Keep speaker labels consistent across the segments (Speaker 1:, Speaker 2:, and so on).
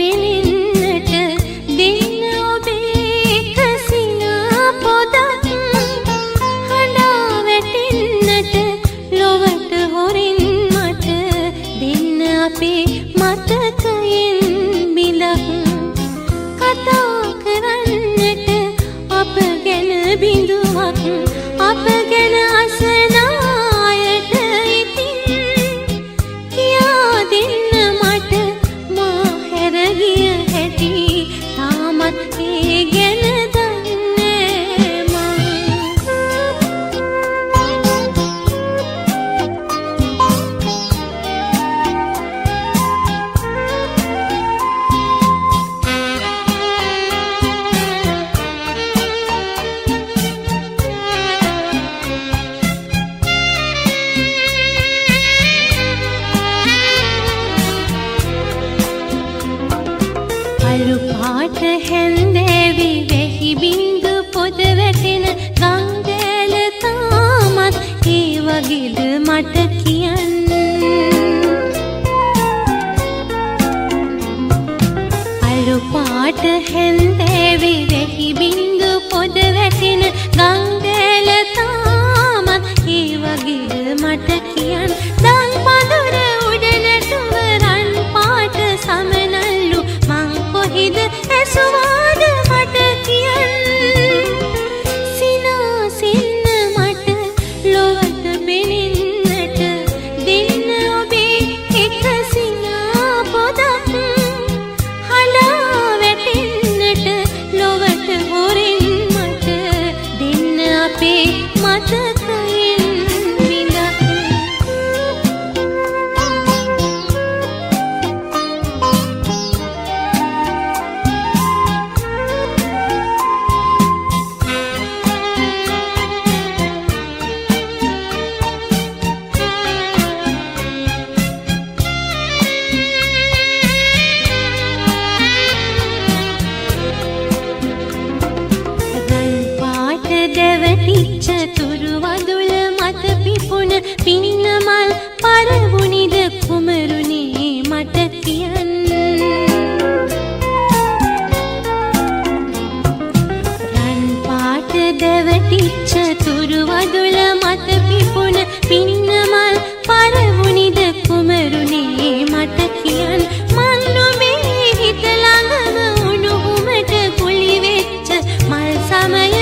Speaker 1: බෙනෙන්නට දෙන්න ඔබේ කසිනා පොදක් හඬා වැටෙන්නට ලොවට හොරින් මට දෙන්න අපේ මතකයෙන් බිඳක් කතා කරන්නට අප ගැන බිඳුවක් අප ගැන අසන අයට ඉතින් කියා දෙන්න මට මා හැර ගිය හැටි තාමත් ඒ ගැන දන්නේ මං අලු පාට හැන්දෑවි වැහි බින්දු පොද වැටෙන ගංගෑල තාමත් ඒ වගේද මට කියන්න අලු පාට හැන්දෑවි වැහි බින්දු පොද වැටෙන ගංගෑල තාමත් ඒ වගේද මට කියන්න දන් පඳුර උඩනටුව රන් පාට සමනල්ලු කොහිද ඇසුවාද මට කියන්න සිනාසින්න මට ලොවට බෙනෙන්නට දෙන්න ඔබේ එක සිනා පොදක් හඬා වැටෙන්නට ලොවට හොරින් මට දෙන්න අපේ මතකයෙන් බිඳක් දැවටිච්ච තුරු වදුල මත පිපුණ පින්නමල් පරවුනිද කුමරුනේ මට කියන්න රන් පාට දැවටිච්ච තුරු වදුල මත පිපුණ පින්නමල් පරවුනිද කුමරුනේ මට කියන්න මන් නොමේ හිත ළඟම උණුහුමට කුලි වෙච්ච මල් සමය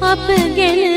Speaker 1: අප ගැන